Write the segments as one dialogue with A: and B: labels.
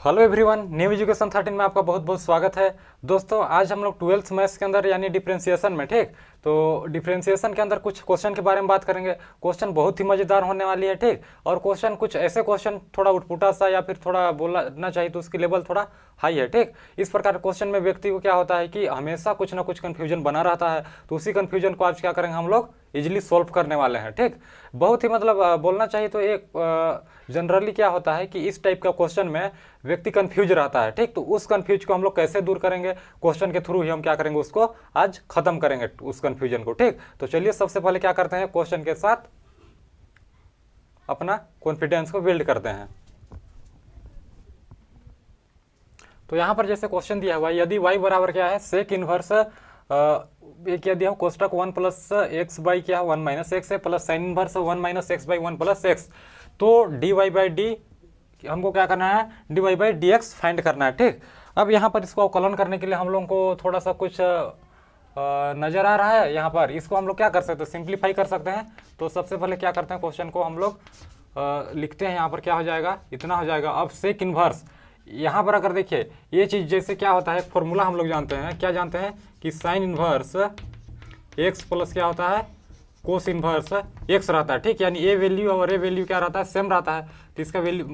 A: Hello everyone, new education 13 में आपका बहुत बहुत स्वागत है। दोस्तों, आज हम लोग 12th मैथ्स के अंदर यानी डिफरेंशिएशन में, ठीक, तो डिफरेंशिएशन के अंदर कुछ क्वेश्चन के बारे में बात करेंगे। क्वेश्चन बहुत ही मज़ेदार होने वाली है, ठीक। और क्वेश्चन कुछ ऐसे क्वेश्चन थोड़ा उटपुटा सा या फिर थोड़ा बोलना चाहिए तो उसकी लेवल थोड़ा हाई है, ठीक। इस प्रकार क्वेश्चन में व्यक्ति को क्या होता है कि हमेशा कुछ ना कुछ कन्फ्यूजन बना रहता है, तो उसी कन्फ्यूजन को आज क्या करेंगे हम लोग इजिली सॉल्व करने वाले हैं, ठीक। बहुत ही मतलब बोलना चाहिए तो एक जनरली क्या होता है कि इस टाइप का क्वेश्चन में व्यक्ति कंफ्यूज रहता है, ठीक। तो उस कंफ्यूज को हम लोग कैसे दूर करेंगे, क्वेश्चन के थ्रू ही हम क्या करेंगे उसको आज खत्म करेंगे उस कंफ्यूजन को, ठीक। तो चलिए सबसे पहले क्या करते हैं, क्वेश्चन के साथ अपना कॉन्फिडेंस को बिल्ड करते हैं। तो यहां पर जैसे क्वेश्चन दिया हुआ है, यदि y बराबर क्या है सेक इनवर्स ये क्या दिया हो कोष्टक 1 प्लस एक्स बाई क्या 1 माइनस एक्स है plus sine inverse 1 minus x by 1 plus x, तो डी वाई बाई डी हमको क्या करना है, d y by d x find करना है, ठीक। अब यहाँ पर इसको अवकलन करने के लिए हम लोगों को थोड़ा सा कुछ नज़र आ रहा है। यहाँ पर इसको हम लोग क्या कर सकते हैं, सिंप्लीफाई कर सकते हैं। तो सबसे पहले क्या करते हैं, क्वेश्चन को हम लोग लिखते हैं। यहाँ पर क्या हो जाएगा, इतना हो जाएगा। अब सेक इनवर्स यहाँ पर अगर देखिए ये चीज़ जैसे क्या होता है, फॉर्मूला हम लोग जानते हैं, क्या जानते हैं कि साइन इनवर्स एक्स प्लस क्या होता है कोस इनवर्स एक्स रहता है, ठीक। यानी ए वैल्यू और ए वैल्यू क्या रहता है, सेम रहता है। तो इसका वैल्यू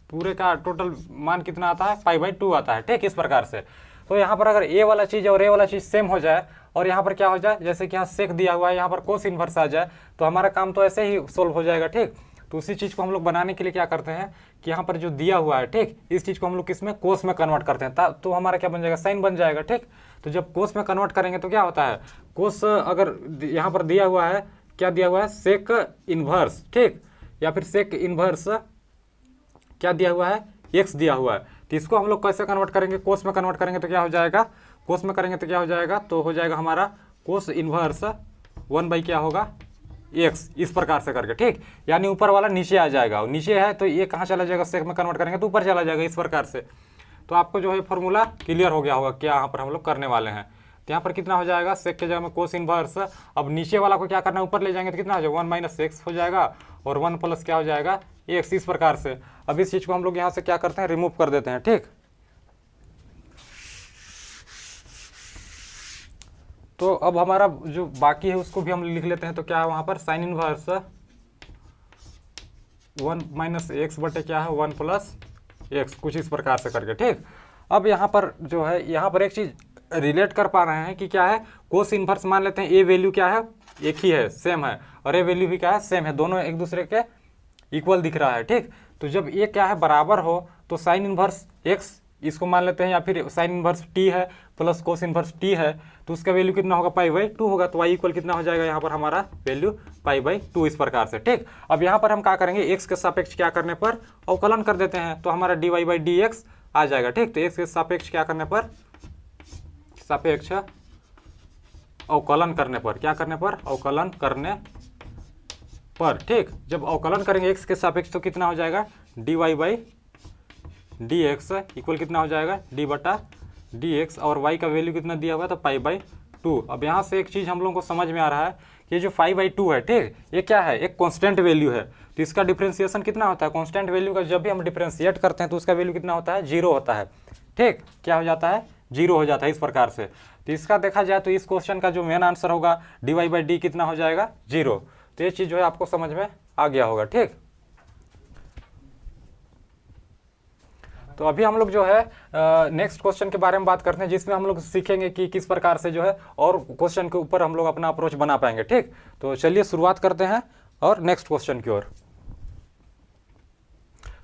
A: पूरे का टोटल मान कितना आता है, π/2 आता है, ठीक। इस प्रकार से तो यहाँ पर अगर ए वाला चीज़ और ए वाला चीज़ सेम हो जाए और यहाँ पर क्या हो जाए, जैसे कि यहाँ सेक दिया हुआ है, यहाँ पर कोस इनवर्स आ जाए, तो हमारा काम तो ऐसे ही सोल्व हो जाएगा, ठीक। तो उसी चीज़ को हम लोग बनाने के लिए क्या करते हैं कि यहाँ पर जो दिया हुआ है, ठीक, इस चीज़ को हम लोग किस में कोस में कन्वर्ट करते हैं, तो हमारा क्या बन जाएगा, साइन बन जाएगा, ठीक। तो जब कोस में कन्वर्ट करेंगे तो क्या होता है, कोस अगर यहाँ पर दिया हुआ है, क्या दिया हुआ है सेक इनवर्स, ठीक, या फिर सेक इनवर्स क्या दिया हुआ है एक्स दिया हुआ है, तो इसको हम लोग कैसे कन्वर्ट करेंगे, कोस में कन्वर्ट करेंगे तो क्या हो जाएगा, कोस में करेंगे तो क्या हो जाएगा, तो हो जाएगा हमारा कोस इनवर्स 1 बाई क्या होगा एक्स, इस प्रकार से करके, ठीक। यानी ऊपर वाला नीचे आ जाएगा, और नीचे है तो ये कहाँ चला जाएगा, सेक में कन्वर्ट करेंगे तो ऊपर चला जाएगा, इस प्रकार से। तो आपको जो है फॉर्मूला क्लियर हो गया होगा क्या यहाँ पर हम लोग करने वाले हैं। तो यहाँ पर कितना हो जाएगा, सेक के जगह में कोस इनवर्स, अब नीचे वाला को क्या करना है, ऊपर ले जाएंगे तो कितना हो जाएगा 1 माइनस एक्स हो जाएगा और 1 प्लस क्या हो जाएगा एक्स, इस प्रकार से। अब इस चीज़ को हम लोग यहाँ से क्या करते हैं, रिमूव कर देते हैं, ठीक। तो अब हमारा जो बाकी है उसको भी हम लिख लेते हैं। तो क्या है वहाँ पर साइन इनवर्स 1 माइनस एक्स बटे क्या है 1 प्लस एक्स, कुछ इस प्रकार से करके, ठीक। अब यहाँ पर जो है, यहाँ पर एक चीज़ रिलेट कर पा रहे हैं कि क्या है, कोस इनवर्स मान लेते हैं, ए वैल्यू क्या है एक ही है, सेम है, और ए वैल्यू भी क्या है सेम है, दोनों एक दूसरे के इक्वल दिख रहा है, ठीक। तो जब ये क्या है बराबर हो तो साइन इनवर्स एक्स इसको मान लेते हैं, या फिर साइन इनवर्स टी है प्लस कोस इनवर्स टी है, तो उसका वैल्यू कितना होगा π/2 होगा। तो y इक्वल कितना हो जाएगा, यहाँ पर हमारा वैल्यू π/2 इस प्रकार से, ठीक। अब यहाँ पर हम क्या करेंगे, x के सापेक्ष क्या करने पर अवकलन कर देते हैं, तो हमारा dy बाई डी एक्स आ जाएगा, ठीक। तो x के सापेक्ष क्या करने पर, सापेक्ष अवकलन करने पर, क्या करने पर, अवकलन करने पर, ठीक। जब अवकलन करेंगे x के सापेक्ष तो कितना हो जाएगा, dy by d x equal कितना हो जाएगा d बटा डी एक्स, और y का वैल्यू कितना दिया हुआ है तो π/2। अब यहाँ से एक चीज़ हम लोगों को समझ में आ रहा है कि ये जो 5/2 है, ठीक, ये क्या है, एक कांस्टेंट वैल्यू है। तो इसका डिफरेंशिएशन कितना होता है, कांस्टेंट वैल्यू का जब भी हम डिफरेंशिएट करते हैं तो उसका वैल्यू कितना होता है, 0 होता है, ठीक। क्या हो जाता है, 0 हो जाता है, इस प्रकार से। तो इसका देखा जाए तो इस क्वेश्चन का जो मेन आंसर होगा dy बाई डी कितना हो जाएगा 0। तो ये चीज़ जो है आपको समझ में आ गया होगा, ठीक। तो अभी हम लोग जो है नेक्स्ट क्वेश्चन के बारे में बात करते हैं, जिसमें हम लोग सीखेंगे कि किस प्रकार से जो है और क्वेश्चन के ऊपर हम लोग अपना अप्रोच बना पाएंगे, ठीक। तो चलिए शुरुआत करते हैं और नेक्स्ट क्वेश्चन की ओर।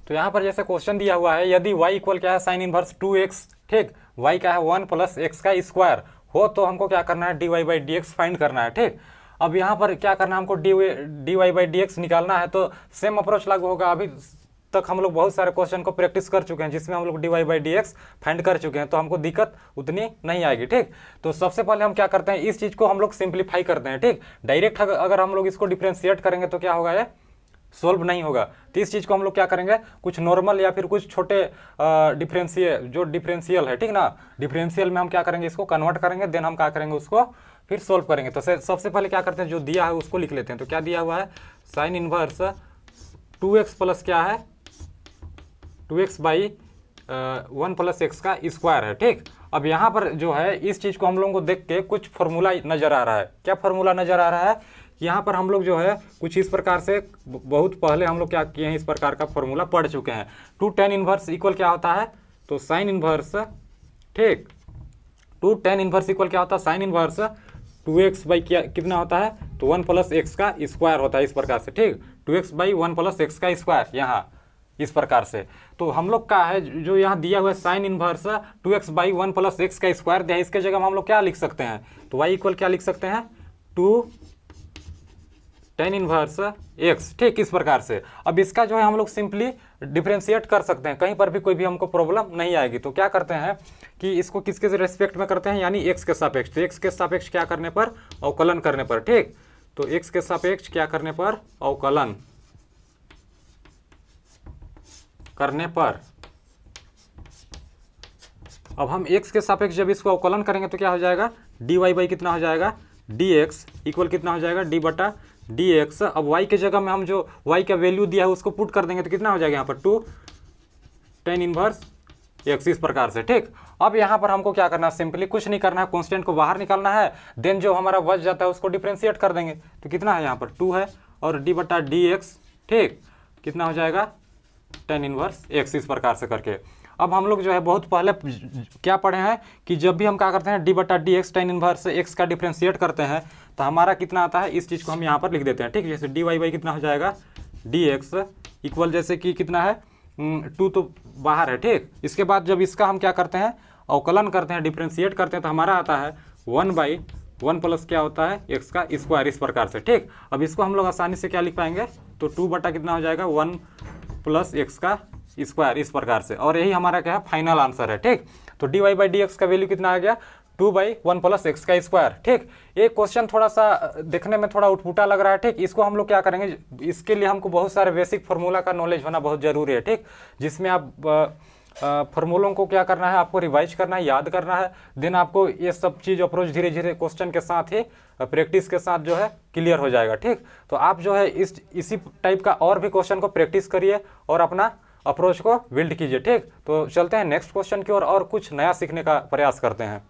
A: तो यहाँ पर जैसे क्वेश्चन दिया हुआ है, यदि y इक्वल क्या है साइन इनवर्स 2x, ठीक, y क्या है 1 प्लस एक्स का स्क्वायर हो, तो हमको क्या करना है, dy by d x find करना है, ठीक। अब यहाँ पर क्या करना है, हमको dy बाई डी एक्स निकालना है, तो सेम अप्रोच लागू होगा। अभी तक हम लोग बहुत सारे क्वेश्चन को प्रैक्टिस कर चुके हैं जिसमें हम लोग dy by d x find कर चुके हैं, तो हमको दिक्कत उतनी नहीं आएगी, ठीक। तो सबसे पहले हम क्या करते हैं, इस चीज़ को हम लोग सिंप्लीफाई करते हैं, ठीक। डायरेक्ट अगर हम लोग इसको डिफ्रेंशिएट करेंगे तो क्या होगा, ये सोल्व नहीं होगा। तो इस चीज़ को हम लोग क्या करेंगे, कुछ नॉर्मल या फिर कुछ छोटे डिफरेंशियल है, ठीक ना, डिफरेंशियल में हम क्या करेंगे, इसको कन्वर्ट करेंगे, देन हम क्या करेंगे उसको फिर सोल्व करेंगे। तो सबसे पहले क्या करते हैं, जो दिया है उसको लिख लेते हैं। तो क्या दिया हुआ है, साइन इनवर्स 2x प्लस क्या है 2x by one plus x का स्क्वायर है। ठीक, अब यहाँ पर जो है इस चीज़ को हम लोगों को देख के कुछ फॉर्मूला नज़र आ रहा है। क्या फॉर्मूला नज़र आ रहा है? यहाँ पर हम लोग जो है कुछ इस प्रकार से, बहुत पहले हम लोग क्या किए हैं, इस प्रकार का फॉर्मूला पढ़ चुके हैं। 2 tan इनवर्स इक्वल क्या होता है? तो साइन इनवर्स, ठीक, 2 tan इनवर्स इक्वल क्या होता है? साइन इनवर्स 2x बाई क्या कितना होता है? तो 1 प्लस एक्स का स्क्वायर होता है, इस प्रकार से। ठीक, 2x बाई 1 प्लस एक्स का स्क्वायर, यहाँ इस प्रकार से। तो हम लोग का है जो यहाँ दिया हुआ है sine inverse 2x by 1 plus x का स्क्वायर दिया है, इसके जगह में हम लोग क्या लिख सकते हैं? तो y इक्वल क्या लिख सकते हैं? 2 tan इनवर्स x। ठीक, इस प्रकार से। अब इसका जो है हम लोग सिंपली डिफ्रेंशिएट कर सकते हैं, कहीं पर भी कोई भी हमको प्रॉब्लम नहीं आएगी। तो क्या करते हैं कि इसको किसके रेस्पेक्ट में करते हैं, यानी x के सापेक्ष। तो x के सापेक्ष क्या करने पर? अवकलन करने पर। ठीक, तो x के सापेक्ष क्या करने पर? अवकलन करने पर। अब हम x के सापेक्ष जब इसको अवकलन करेंगे तो क्या हो जाएगा? dy बाई कितना हो जाएगा? dx इक्वल कितना हो जाएगा? d बटा dx। अब y के जगह में हम जो y का वैल्यू दिया है उसको पुट कर देंगे तो कितना हो जाएगा यहाँ पर? 2 tan इनवर्स x, इस प्रकार से। ठीक, अब यहाँ पर हमको क्या करना है? सिंपली कुछ नहीं करना है, कांस्टेंट को बाहर निकालना है, देन जो हमारा बच जाता है उसको डिफ्रेंशिएट कर देंगे। तो कितना है यहाँ पर? 2 है, और d बटा dx, ठीक, कितना हो जाएगा? tan इनवर्स x, इस प्रकार से करके। अब हम लोग जो है बहुत पहले क्या पढ़े हैं कि जब भी हम क्या करते हैं d बटा dx tan इनवर्स x का डिफ्रेंशिएट करते हैं तो हमारा कितना आता है, इस चीज़ को हम यहाँ पर लिख देते हैं। ठीक, जैसे dy बाई कितना हो जाएगा? dx इक्वल जैसे कि कितना है? 2 तो बाहर है। ठीक, इसके बाद जब इसका हम क्या करते हैं? अवकलन करते हैं, डिफ्रेंशिएट करते हैं, तो हमारा आता है 1 बाई 1 प्लस क्या होता है? x का स्क्वायर, इस प्रकार से। ठीक, अब इसको हम लोग आसानी से क्या लिख पाएंगे? तो 2 बटा कितना हो जाएगा? 1 प्लस एक्स का स्क्वायर, इस प्रकार से। और यही हमारा क्या है? फाइनल आंसर है। ठीक, तो dy बाई dx का वैल्यू कितना आ गया? 2 बाई 1 प्लस एक्स का स्क्वायर। ठीक, ये क्वेश्चन थोड़ा सा देखने में थोड़ा उठपुटा लग रहा है। ठीक, इसको हम लोग क्या करेंगे, इसके लिए हमको बहुत सारे बेसिक फार्मूला का नॉलेज होना बहुत जरूरी है। ठीक, जिसमें आप फार्मूलों को क्या करना है? आपको रिवाइज करना है, याद करना है, देन आपको ये सब चीज़ अप्रोच धीरे धीरे क्वेश्चन के साथ ही प्रैक्टिस के साथ जो है क्लियर हो जाएगा। ठीक, तो आप जो है इसी टाइप का और भी क्वेश्चन को प्रैक्टिस करिए और अपना अप्रोच को बिल्ड कीजिए। ठीक, तो चलते हैं नेक्स्ट क्वेश्चन की ओर और कुछ नया सीखने का प्रयास करते हैं।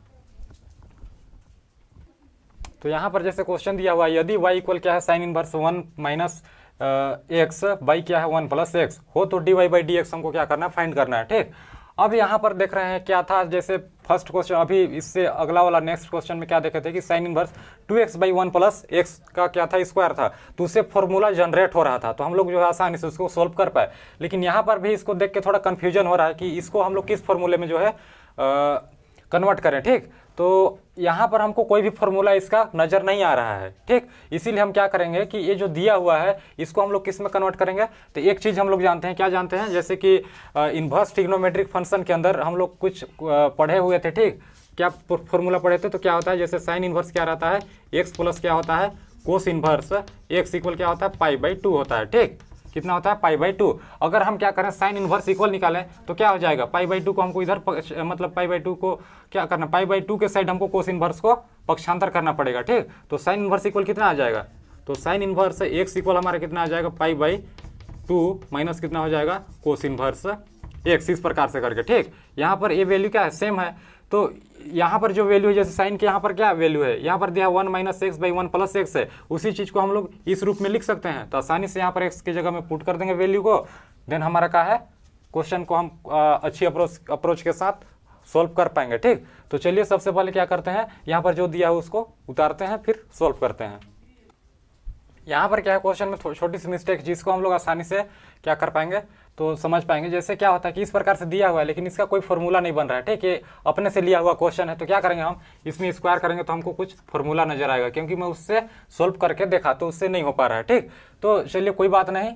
A: तो यहाँ पर जैसे क्वेश्चन दिया हुआ है, यदि y इक्वल क्या है? Sign inverse 1 minus x by क्या है? 1 प्लस एक्स हो, तो dy बाई dx हमको क्या करना है? फाइंड करना है। ठीक, अब यहाँ पर देख रहे हैं क्या था, जैसे फर्स्ट क्वेश्चन, अभी इससे अगला वाला नेक्स्ट क्वेश्चन में क्या देखे थे कि sine inverse 2x by 1 plus x का क्या था? स्क्वायर था, तो उससे फॉर्मूला जनरेट हो रहा था, तो हम लोग जो है आसानी से उसको सोल्व कर पाए। लेकिन यहाँ पर भी इसको देख के थोड़ा कन्फ्यूजन हो रहा है कि इसको हम लोग किस फॉर्मूले में जो है कन्वर्ट करें। ठीक, तो यहाँ पर हमको कोई भी फॉर्मूला इसका नज़र नहीं आ रहा है। ठीक, इसीलिए हम क्या करेंगे कि ये जो दिया हुआ है इसको हम लोग किस में कन्वर्ट करेंगे? तो एक चीज़ हम लोग जानते हैं, क्या जानते हैं? जैसे कि इन्वर्स ट्रिग्नोमेट्रिक फंक्शन के अंदर हम लोग कुछ पढ़े हुए थे। ठीक, क्या फॉर्मूला पढ़े थे? तो क्या होता है, जैसे साइन इन्वर्स क्या रहता है? x प्लस क्या होता है? कोस इन्वर्स x इक्वल क्या होता है? पाई बाई 2 होता है। ठीक, कितना होता है? Pi by 2। अगर हम क्या करें, साइन इनवर्स इक्वल निकालें तो क्या हो जाएगा? पाई बाई 2 को हमको इधर मतलब पाई बाई 2 को क्या करना? पाई बाई 2 के साइड हमको कोस इनवर्स को पक्षांतर करना पड़ेगा। ठीक, तो साइन इनवर्स इक्वल कितना आ जाएगा? तो साइन इनवर्स एक्स इक्वल हमारा कितना आ जाएगा? पाई बाई 2 माइनस कितना हो जाएगा? कोस इनवर्स एक्स, इस प्रकार से करके। ठीक, यहाँ पर ये वैल्यू क्या है? सेम है। तो यहाँ पर जो वैल्यू है, जैसे साइन के यहाँ पर क्या वैल्यू है? यहाँ पर दिया 1 minus x by 1 plus x है, उसी चीज़ को हम लोग इस रूप में लिख सकते हैं। तो आसानी से यहाँ पर एक्स की जगह में पुट कर देंगे वैल्यू को, देन हमारा क्या है? क्वेश्चन को हम अच्छी अप्रोच के साथ सॉल्व कर पाएंगे। ठीक, तो चलिए सबसे पहले क्या करते हैं, यहाँ पर जो दिया है उसको उतारते हैं, फिर सॉल्व करते हैं। यहाँ पर क्या है, क्वेश्चन में छोटी सी मिस्टेक जिसको हम लोग आसानी से क्या कर पाएंगे, तो समझ पाएंगे। जैसे क्या होता है कि इस प्रकार से दिया हुआ है लेकिन इसका कोई फॉर्मूला नहीं बन रहा है। ठीक है, अपने से लिया हुआ क्वेश्चन है, तो क्या करेंगे हम, इसमें स्क्वायर करेंगे तो हमको कुछ फॉर्मूला नजर आएगा, क्योंकि मैं उससे सोल्व करके देखा तो उससे नहीं हो पा रहा है। ठीक, तो चलिए कोई बात नहीं,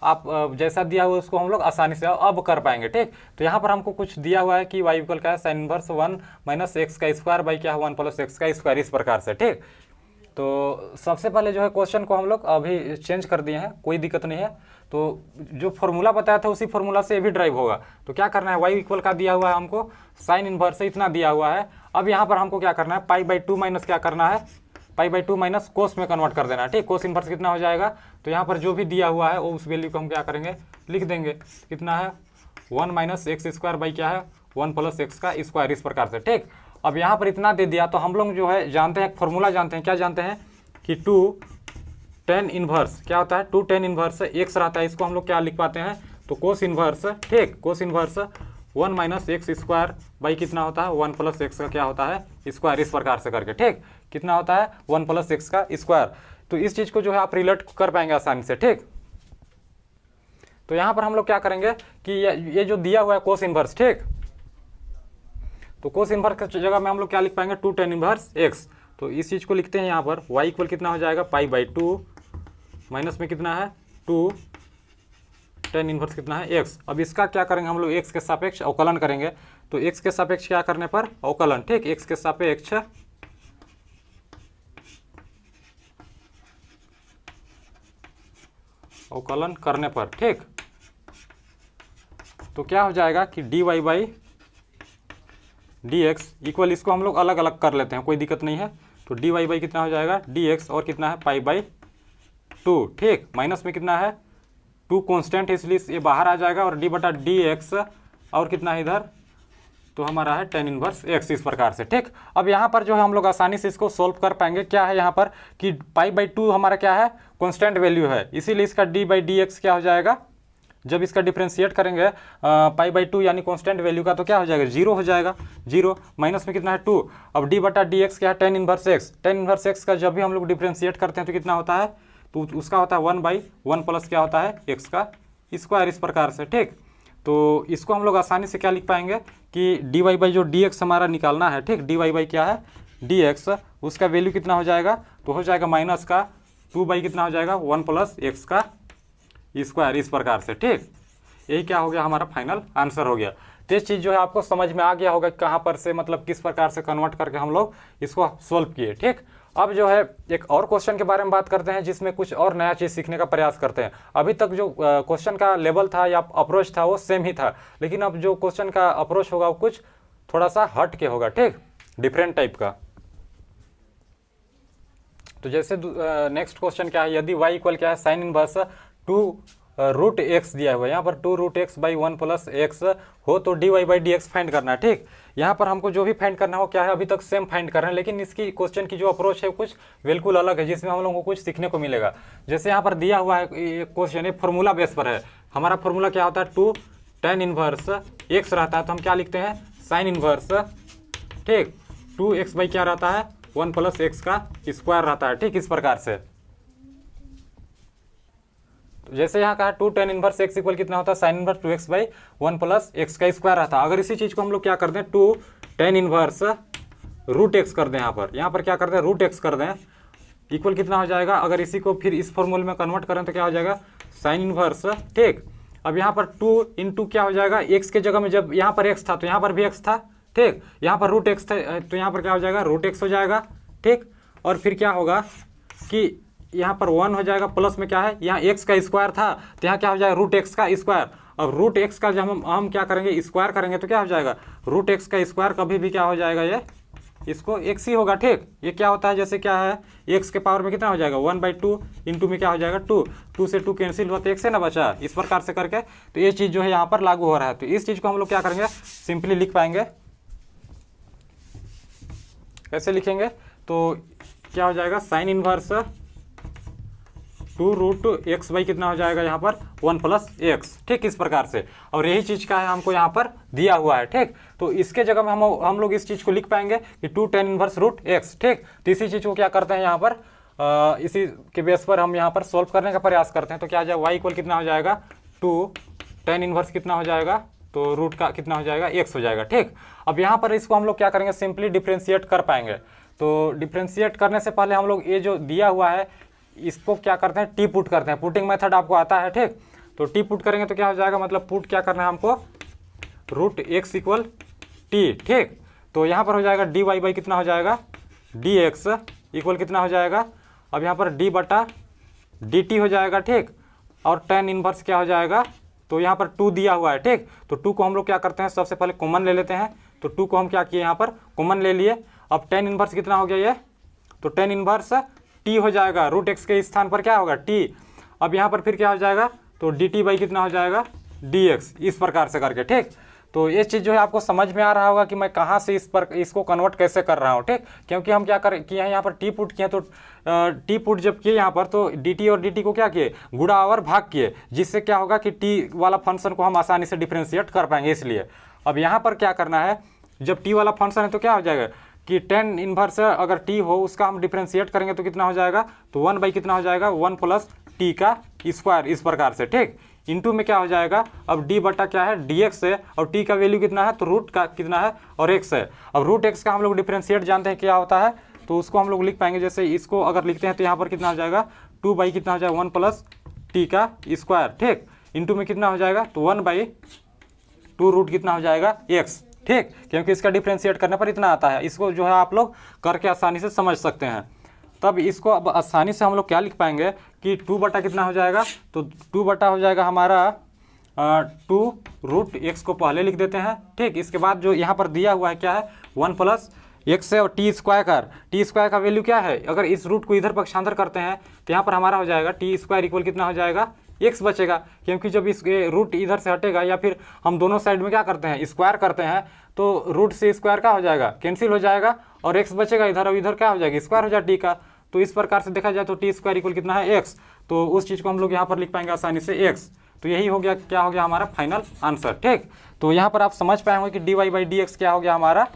A: आप जैसा दिया हुआ उसको हम लोग आसानी से अब कर पाएंगे। ठीक, तो यहाँ पर हमको कुछ दिया हुआ है कि y इक्वल क्या है, साइन इनवर्स 1 माइनस एक्स का स्क्वायर बाई क्या है 1 प्लस एक्स का स्क्वायर, इस प्रकार से। ठीक, तो सबसे पहले जो है क्वेश्चन को हम लोग अभी चेंज कर दिए हैं, कोई दिक्कत नहीं है। तो जो फॉर्मूला बताया था उसी फॉर्मूला से ये भी ड्राइव होगा। तो क्या करना है, y इक्वल का दिया हुआ है हमको, साइन इनवर्स से इतना दिया हुआ है। अब यहाँ पर हमको क्या करना है, पाई बाई 2 माइनस क्या करना है, पाई बाई 2 माइनस कोस में कन्वर्ट कर देना है। ठीक, कोस इनवर्स कितना हो जाएगा, तो यहाँ पर जो भी दिया हुआ है वो उस वैल्यू को हम क्या करेंगे, लिख देंगे। कितना है 1 माइनस एक्स स्क्वायर बाई क्या है 1 प्लस एक्स का स्क्वायर, इस प्रकार से। ठीक, अब यहाँ पर इतना दे दिया तो हम लोग जो है जानते हैं, फॉर्मूला जानते हैं, क्या जानते हैं कि 2 tan इनवर्स क्या होता है, 2 tan इनवर्स एक्स रहता है, इसको हम लोग क्या लिख पाते हैं, तो कोस इनवर्स। ठीक, cos inverse 1 minus x square by कितना होता है 1 प्लस एक्स का क्या होता है स्क्वायर, इस प्रकार से करके। ठीक, कितना होता है 1 प्लस एक्स का स्क्वायर। तो इस चीज़ को जो है आप रिलेट कर पाएंगे आसानी से। ठीक, तो यहाँ पर हम लोग क्या करेंगे कि ये जो दिया हुआ है कोस इनवर्स, ठीक, तो कोस इनवर्स की जगह में हम लोग क्या लिख पाएंगे 2 tan इनवर्स एक्स। तो इस चीज़ को लिखते हैं यहाँ पर y इक्वल कितना हो जाएगा π/2 माइनस में कितना है 2 tan इनवर्स कितना है x। अब इसका क्या करेंगे हम लोग x के सापेक्ष अवकलन करेंगे। तो x के सापेक्ष क्या करने पर अवकलन, ठीक, x के सापेक्ष अवकलन करने पर, ठीक, तो क्या हो जाएगा कि dy/dx इक्वल, इसको हम लोग अलग अलग कर लेते हैं, कोई दिक्कत नहीं है। तो dy कितना हो जाएगा dx और कितना है π/2। ठीक, माइनस में कितना है 2 कांस्टेंट है इसलिए ये बाहर आ जाएगा, और d/dx और कितना है इधर, तो हमारा है tan इनवर्स x, इस प्रकार से। ठीक, अब यहाँ पर जो है हम लोग आसानी से इसको सोल्व कर पाएंगे। क्या है यहाँ पर कि π/2 हमारा क्या है कांस्टेंट वैल्यू है, इसीलिए इसका d/dx क्या हो जाएगा, जब इसका डिफ्रेंशिएट करेंगे π/2 यानी कांस्टेंट वैल्यू का, तो क्या हो जाएगा 0 हो जाएगा, 0 माइनस में कितना है 2। अब d/dx क्या है tan inverse x, tan inverse x का जब भी हम लोग डिफ्रेंशिएट करते हैं तो कितना होता है, तो उसका होता है 1/1 प्लस क्या होता है x का स्क्वायर, इस प्रकार से। ठीक, तो इसको हम लोग आसानी से क्या लिख पाएंगे कि dy जो dx हमारा निकालना है, ठीक, dy क्या है dx, उसका वैल्यू कितना हो जाएगा, तो हो जाएगा माइनस का 2 कितना हो जाएगा 1 प्लस एक्स का स्क्वायर, इस प्रकार से। ठीक, यही क्या हो गया हमारा फाइनल आंसर हो गया। तो ये चीज़ जो है आपको समझ में आ गया होगा कहाँ पर से मतलब किस प्रकार से कन्वर्ट करके हम लोग इसको सॉल्व किए। ठीक, अब जो है एक और क्वेश्चन के बारे में बात करते हैं जिसमें कुछ और नया चीज़ सीखने का प्रयास करते हैं। अभी तक जो क्वेश्चन का लेवल था या अप्रोच था वो सेम ही था, लेकिन अब जो क्वेश्चन का अप्रोच होगा वो कुछ थोड़ा सा हट के होगा, ठीक, डिफरेंट टाइप का। तो जैसे नेक्स्ट क्वेश्चन क्या है, यदि y इक्वल क्या है साइन इनवर्स 2√x दिया हुआ है, यहाँ पर 2√x/1 प्लस एक्स हो तो dy/dx फाइंड करना है। ठीक, यहाँ पर हमको जो भी फाइंड करना हो क्या है, अभी तक सेम फाइंड कर रहे हैं, लेकिन इसकी क्वेश्चन की जो अप्रोच है कुछ बिल्कुल अलग है, जिसमें हम लोगों को कुछ सीखने को मिलेगा। जैसे यहाँ पर दिया हुआ है क्वेश्चन, ये फॉर्मूला बेस पर है। हमारा फॉर्मूला क्या होता है 2 tan इनवर्स x रहता है, तो हम क्या लिखते हैं साइन इनवर्स, ठीक, 2x/ क्या रहता है 1 प्लस एक्स का स्क्वायर रहता है। ठीक, इस प्रकार से। तो जैसे यहाँ कहा 2 tan इनवर्स x इक्वल कितना होता है sine inverse 2x/1 plus x का स्क्वायर रहता है। अगर इसी चीज को हम लोग क्या करते हैं 2 tan इनवर्स √x कर दें, यहाँ पर क्या करते हैं √x कर दें, इक्वल कितना हो जाएगा, अगर इसी को फिर इस फॉर्मूले में कन्वर्ट करें तो क्या हो जाएगा साइन इनवर्स। ठीक, अब यहाँ पर 2 इंटू क्या हो जाएगा, x के जगह में जब यहाँ पर x था तो यहाँ पर भी x था, ठीक, यहाँ पर √x था तो यहाँ पर क्या हो जाएगा √x हो जाएगा। ठीक, और फिर क्या होगा कि यहाँ पर 1 हो जाएगा, प्लस में क्या है यहाँ x का स्क्वायर था तो यहाँ क्या हो जाएगा √x का स्क्वायर। अब √x का जब हम क्या करेंगे स्क्वायर करेंगे तो क्या हो जाएगा √x का स्क्वायर कभी भी क्या हो जाएगा, ये इसको x ही होगा। ठीक, ये क्या होता है जैसे क्या है x के पावर में कितना हो जाएगा 1/2 इंटू में क्या हो जाएगा 2 से 2 कैंसिल हुआ तो x से ना बचा, इस प्रकार से करके। तो ये चीज़ जो है यहाँ पर लागू हो रहा है। तो इस चीज़ को हम लोग क्या करेंगे सिंपली लिख पाएंगे, कैसे लिखेंगे, तो क्या हो जाएगा साइन इनवर्स 2√x/ कितना हो जाएगा यहाँ पर 1 प्लस एक्स। ठीक, इस प्रकार से। और यही चीज़ का है हमको यहाँ पर दिया हुआ है। ठीक, तो इसके जगह में हम लोग इस चीज़ को लिख पाएंगे कि 2 tan इनवर्स √x। ठीक, तो इसी चीज़ को क्या करते हैं यहाँ पर इसी के बेस पर हम यहाँ पर सॉल्व करने का प्रयास करते हैं। तो क्या आ जाएगा y इक्वल कितना हो जाएगा 2 tan इनवर्स कितना हो जाएगा, तो रूट का कितना हो जाएगा x हो जाएगा। ठीक, अब यहाँ पर इसको हम लोग क्या करेंगे सिंपली डिफ्रेंशिएट कर पाएंगे। तो डिफ्रेंशिएट करने से पहले हम लोग ये जो दिया हुआ है इसको क्या करते हैं टी पुट करते हैं, पुटिंग मेथड आपको आता है। ठीक, तो टी पुट करेंगे तो क्या हो जाएगा, मतलब पुट क्या करना है हमको √x इक्वल टी। ठीक, तो यहाँ पर हो जाएगा dy कितना हो जाएगा dx इक्वल कितना हो जाएगा, अब यहाँ पर d/dt हो जाएगा। ठीक, और tan इनवर्स क्या हो जाएगा, तो यहाँ पर 2 दिया हुआ है। ठीक, तो 2 को हम लोग क्या करते हैं सबसे पहले कॉमन ले लेते हैं। तो 2 को हम क्या किए यहाँ पर कॉमन ले लिए। अब tan इनवर्स कितना हो गया ये, तो tan इनवर्स t हो जाएगा, √x के स्थान पर क्या होगा t। अब यहाँ पर फिर क्या हो जाएगा, तो dt कितना हो जाएगा dx इस प्रकार से करके, ठीक। तो ये चीज़ जो है आपको समझ में आ रहा होगा कि मैं कहाँ से इसको कन्वर्ट कैसे कर रहा हूँ, ठीक। क्योंकि हम क्या कर किए हैं यहाँ पर टी पुट किए, तो टी पुट जब किए यहाँ पर तो dt और dt को क्या किए, गुणा और भाग किए, जिससे क्या होगा कि t वाला फंक्शन को हम आसानी से डिफ्रेंशिएट कर पाएंगे। इसलिए अब यहाँ पर क्या करना है, जब t वाला फंक्शन है तो क्या हो जाएगा कि tan इनवर्स अगर t हो उसका हम डिफ्रेंशिएट करेंगे तो कितना हो जाएगा, तो 1 बाई कितना हो जाएगा, 1 प्लस t का स्क्वायर इस प्रकार से, ठीक। इंटू में क्या हो जाएगा, अब d बटा क्या है dx है, और t का वैल्यू कितना है, तो रूट का कितना है और x है। अब रूट x का हम लोग डिफ्रेंशिएट जानते हैं क्या होता है, तो उसको हम लोग लिख पाएंगे, जैसे इसको अगर लिखते हैं तो यहाँ पर कितना हो जाएगा 2 बाई कितना हो जाएगा 1 प्लस t का स्क्वायर, ठीक। इंटू में कितना हो जाएगा, तो 1 बाई 2 रूट कितना हो जाएगा x, ठीक। क्योंकि इसका डिफ्रेंशिएट करने पर इतना आता है। इसको जो है आप लोग करके आसानी से समझ सकते हैं। तब इसको अब आसानी से हम लोग क्या लिख पाएंगे कि 2 बटा कितना हो जाएगा, तो 2 बटा हो जाएगा हमारा 2 रूट x को पहले लिख देते हैं, ठीक। इसके बाद जो यहाँ पर दिया हुआ है क्या है, 1 प्लस x है और टी स्क्वायर का वैल्यू क्या है, अगर इस रूट को इधर पक्षांतर करते हैं तो यहाँ पर हमारा हो जाएगा टी स्क्वायर इक्वल कितना हो जाएगा, x बचेगा। क्योंकि जब इस रूट इधर से हटेगा या फिर हम दोनों साइड में क्या करते हैं, स्क्वायर करते हैं, तो रूट से स्क्वायर क्या हो जाएगा, कैंसिल हो जाएगा और x बचेगा इधर, और इधर क्या हो जाएगा, स्क्वायर हो जाएगा टी का। तो इस प्रकार से देखा जाए तो टी स्क्वायर इक्वल कितना है, x। तो उस चीज़ को हम लोग यहाँ पर लिख पाएंगे आसानी से x। तो यही हो गया, क्या हो गया हमारा फाइनल आंसर, ठीक। तो यहाँ पर आप समझ पाए होंगे कि d y by d x क्या हो गया हमारा,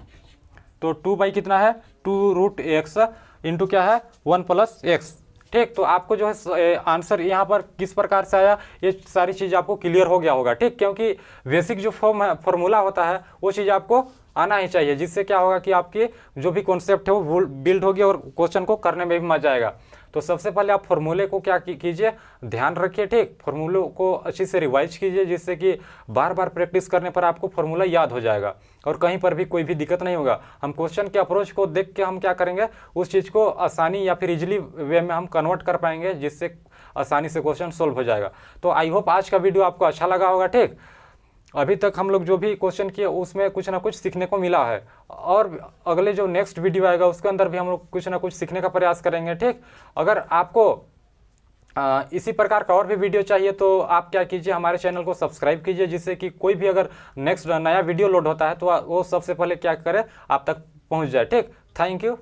A: तो 2 बाई कितना है 2 रूट एक्स इंटू क्या है 1 प्लस एक्स, ठीक। तो आपको जो है आंसर यहाँ पर किस प्रकार से आया, ये सारी चीज़ आपको क्लियर हो गया होगा, ठीक। क्योंकि बेसिक जो फॉर्मूला होता है वो चीज़ आपको आना ही चाहिए, जिससे क्या होगा कि आपकी जो भी कॉन्सेप्ट है वो बिल्ड होगी और क्वेश्चन को करने में भी मजा आएगा। तो सबसे पहले आप फॉर्मूले को क्या कीजिए, ध्यान रखिए, ठीक। फॉर्मूलों को अच्छी से रिवाइज कीजिए, जिससे कि बार बार प्रैक्टिस करने पर आपको फॉर्मूला याद हो जाएगा और कहीं पर भी कोई भी दिक्कत नहीं होगा। हम क्वेश्चन के अप्रोच को देख के हम क्या करेंगे, उस चीज़ को आसानी या फिर इजीली वे में हम कन्वर्ट कर पाएंगे, जिससे आसानी से क्वेश्चन सोल्व हो जाएगा। तो आई होप आज का वीडियो आपको अच्छा लगा होगा, ठीक। अभी तक हम लोग जो भी क्वेश्चन किए उसमें कुछ ना कुछ सीखने को मिला है, और अगले जो नेक्स्ट वीडियो आएगा उसके अंदर भी हम लोग कुछ ना कुछ सीखने का प्रयास करेंगे, ठीक। अगर आपको इसी प्रकार का और भी वीडियो चाहिए तो आप क्या कीजिए, हमारे चैनल को सब्सक्राइब कीजिए, जिससे कि कोई भी अगर नेक्स्ट नया वीडियो लोड होता है तो वो सबसे पहले क्या करे, आप तक पहुंच जाए, ठीक। Thank you.